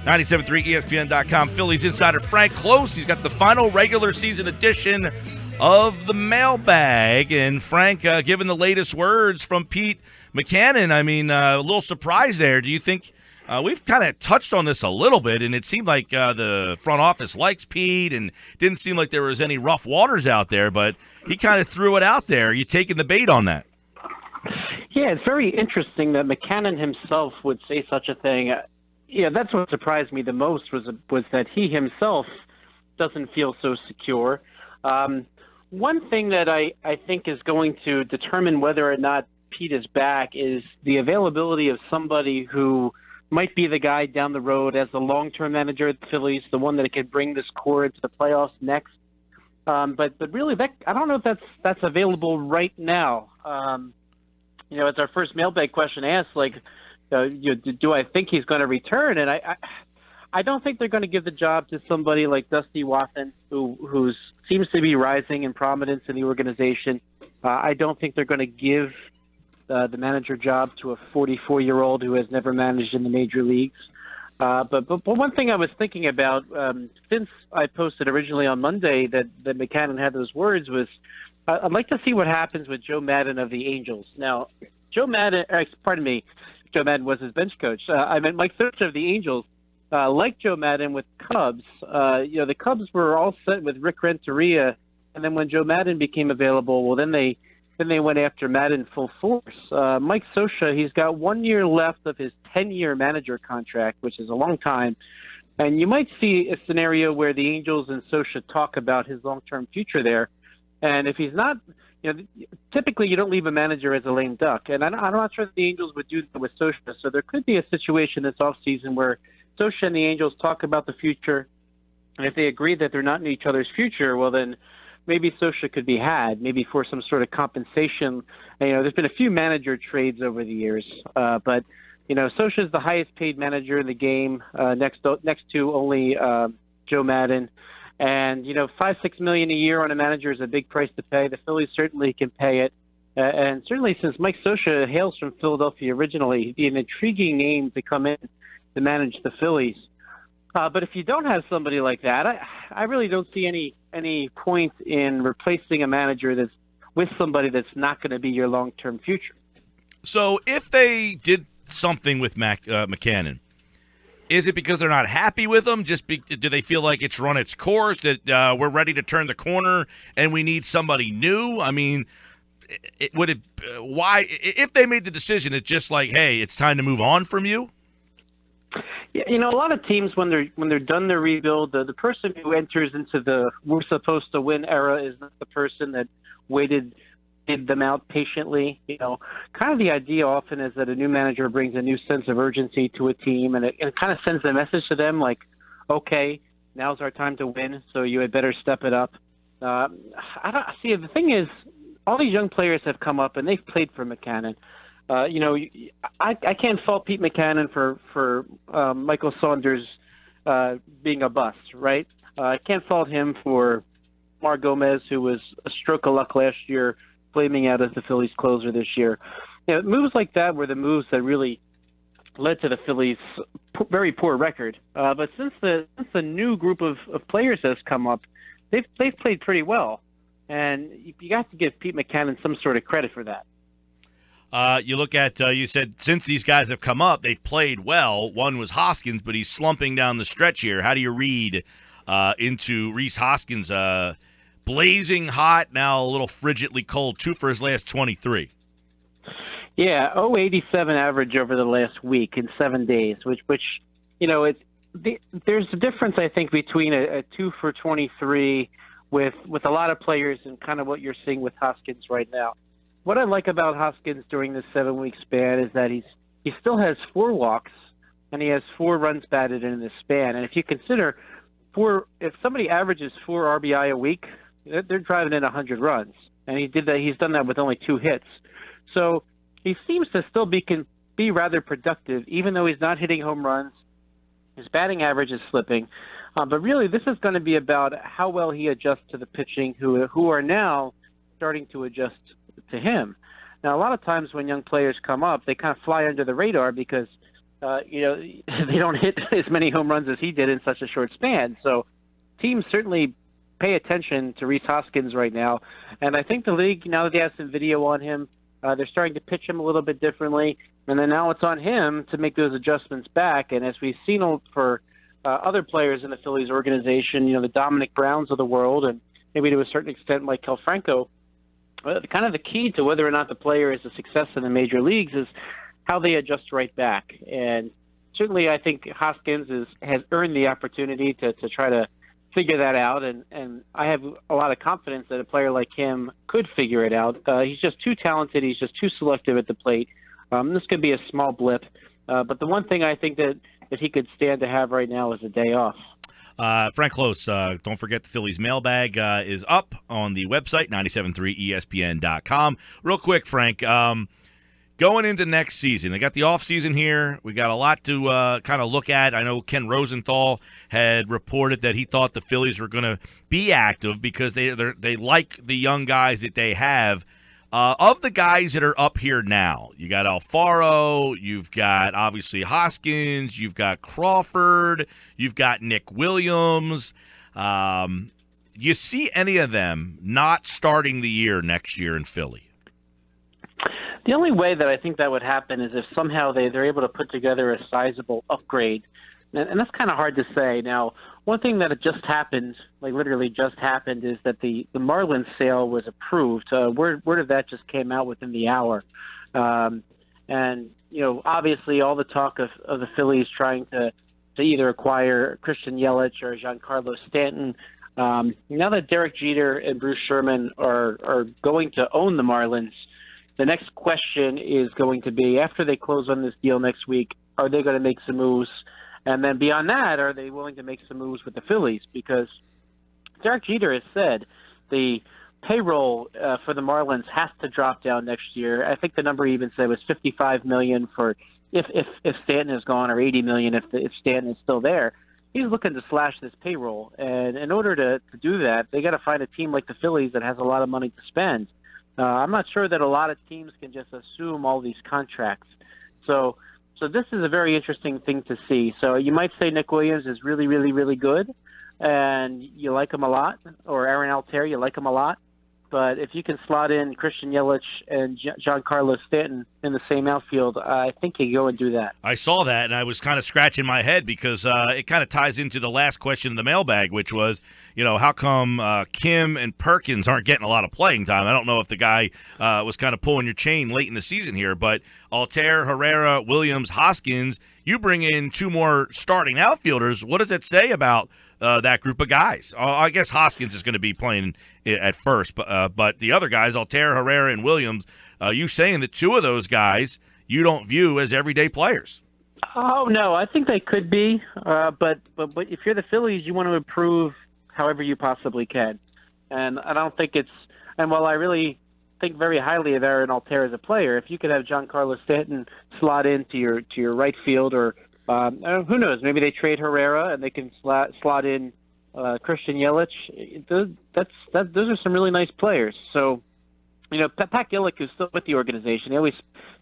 97.3 ESPN.com. Phillies Insider Frank Klose. He's got the final regular season edition of the mailbag. And Frank, given the latest words from Pete Mackanin, I mean, a little surprise there. Do you think we've kind of touched on this a little bit, and it seemed like the front office likes Pete, and didn't seem like there was any rough waters out there, but he kind of threw it out there. Are you taking the bait on that? Yeah, it's very interesting that Mackanin himself would say such a thing. Yeah, that's what surprised me the most was that he himself doesn't feel so secure. One thing that I think is going to determine whether or not Pete is back is the availability of somebody who might be the guy down the road as the long-term manager at the Phillies, the one that could bring this core into the playoffs next. But really, I don't know if that's available right now. As our first mailbag question asked, do I think he's going to return? And I don't think they're going to give the job to somebody like Dusty Wathan, who seems to be rising in prominence in the organization. I don't think they're going to give the manager job to a 44-year-old who has never managed in the major leagues. But one thing I was thinking about since I posted originally on Monday that Mackanin had those words was I'd like to see what happens with Joe Maddon of the Angels. Now, Joe Maddon was his bench coach. I meant Mike Scioscia of the Angels. Like Joe Maddon with Cubs, the Cubs were all set with Rick Renteria, and then when Joe Maddon became available, well, then they went after Maddon full force. Mike Scioscia, he's got 1 year left of his 10-year manager contract, which is a long time, and you might see a scenario where the Angels and Scioscia talk about his long-term future there. And if he's not, typically you don't leave a manager as a lame duck. And I'm not sure that the Angels would do that with Scioscia. So there could be a situation this offseason where Scioscia and the Angels talk about the future. And if they agree that they're not in each other's future, well, then maybe Scioscia could be had, maybe for some sort of compensation. There's been a few manager trades over the years. But Scioscia is the highest paid manager in the game, next to only Joe Maddon. And, $5-6 million a year on a manager is a big price to pay. The Phillies certainly can pay it. And certainly since Mike Scioscia hails from Philadelphia originally, he'd be an intriguing name to come in to manage the Phillies. But if you don't have somebody like that, I really don't see any point in replacing a manager that's with somebody that's not going to be your long-term future. So if they did something with Mackanin, is it because they're not happy with him? Do they feel like it's run its course, that we're ready to turn the corner and we need somebody new? I mean, why? If they made the decision, it's just like, hey, it's time to move on from you? Yeah, a lot of teams when they're done their rebuild, the person who enters into the we're supposed to win era is not the person that did them out patiently. Kind of the idea often is that a new manager brings a new sense of urgency to a team, and it kind of sends a message to them like, okay, now's our time to win, so you had better step it up. I don't see. The thing is, all these young players have come up and they've played for Mackanin. I can't fault Pete Mackanin for Michael Saunders being a bust, right? I can't fault him for Mar Gomez, who was a stroke of luck last year, flaming out as the Phillies closer this year. Moves like that were the moves that really led to the Phillies' very poor record. But since the new group of players has come up, they've played pretty well, and you got to give Pete Mackanin some sort of credit for that. You look at, you said since these guys have come up, they've played well. One was Hoskins, but he's slumping down the stretch here. How do you read into Rhys Hoskins? Blazing hot, now a little frigidly cold, 2 for his last 23. Yeah, 0.87 average over the last week in 7 days, which there's a difference, I think, between a 2 for 23 with a lot of players and kind of what you're seeing with Hoskins right now. What I like about Hoskins during this 7-week span is that he still has 4 walks and he has 4 runs batted in this span. And if you consider if somebody averages 4 RBI a week, they're driving in 100 runs, and he's done that with only 2 hits. So he seems to still be rather productive, even though he's not hitting home runs. His batting average is slipping. But really, this is going to be about how well he adjusts to the pitching, who are now starting to adjust to him. Now, a lot of times when young players come up, they kind of fly under the radar because they don't hit as many home runs as he did in such a short span. So teams certainly pay attention to Rhys Hoskins right now. And I think the league, now that they have some video on him, they're starting to pitch him a little bit differently. And then now it's on him to make those adjustments back. And as we've seen for other players in the Phillies organization, the Dominic Browns of the world, and maybe to a certain extent Mike Franco, kind of the key to whether or not the player is a success in the major leagues is how they adjust right back. And certainly I think Hoskins has earned the opportunity to try to figure that out, and I have a lot of confidence that a player like him could figure it out. He's just too talented. He's just too selective at the plate. This could be a small blip, but the one thing I think that he could stand to have right now is a day off. Frank Klose, don't forget the Phillies mailbag is up on the website, 973ESPN.com. Real quick, Frank, going into next season, they got the offseason here. We got a lot to kind of look at. I know Ken Rosenthal had reported that he thought the Phillies were going to be active because they like the young guys that they have. Of the guys that are up here now, you got Alfaro, you've got obviously Hoskins, you've got Crawford, you've got Nick Williams. You see any of them not starting the year next year in Philly? The only way that I think that would happen is if somehow they're able to put together a sizable upgrade. And that's kind of hard to say. Now, one thing that had just happened, like literally just happened, is that the Marlins sale was approved. Word of that just came out within the hour. And, obviously all the talk of the Phillies trying to either acquire Christian Yelich or Giancarlo Stanton. Now that Derek Jeter and Bruce Sherman are going to own the Marlins, the next question is going to be, after they close on this deal next week, are they going to make some moves? And then beyond that, are they willing to make some moves with the Phillies? Because Derek Jeter has said the payroll for the Marlins has to drop down next year. I think the number he even said was $55 million for if Stanton is gone, or $80 million if Stanton is still there. He's looking to slash this payroll. And in order to do that, they got to find a team like the Phillies that has a lot of money to spend. I'm not sure that a lot of teams can just assume all these contracts. So this is a very interesting thing to see. So you might say Nick Williams is really, really, really good, and you like him a lot, or Aaron Altair, you like him a lot. But if you can slot in Christian Yelich and Giancarlo Stanton in the same outfield, I think you go and do that. I saw that, and I was kind of scratching my head because it kind of ties into the last question in the mailbag, which was, how come Kim and Perkins aren't getting a lot of playing time? I don't know if the guy was kind of pulling your chain late in the season here, but Altair, Herrera, Williams, Hoskins, you bring in two more starting outfielders. What does it say about that group of guys? I guess Hoskins is going to be playing at first, but the other guys, Altair, Herrera, and Williams, you saying that two of those guys you don't view as everyday players? Oh, no, I think they could be, but if you're the Phillies, you want to improve however you possibly can. And I don't think and while I really think very highly of Aaron Altair as a player, if you could have Giancarlo Stanton slot into your right field, or who knows, maybe they trade Herrera and they can slot in Christian Yelich. Those are some really nice players. So, Pat Gillick is still with the organization. They always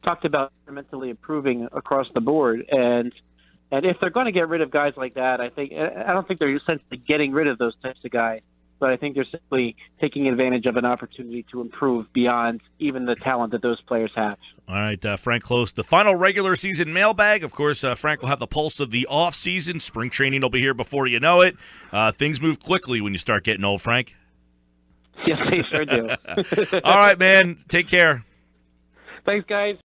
talked about mentally improving across the board, and if they're going to get rid of guys like that, I don't think they're essentially getting rid of those types of guys, but I think they're simply taking advantage of an opportunity to improve beyond even the talent that those players have. All right, Frank Klose, the final regular season mailbag. Of course, Frank will have the pulse of the offseason. Spring training will be here before you know it. Things move quickly when you start getting old, Frank. Yes, they sure do. All right, man. Take care. Thanks, guys.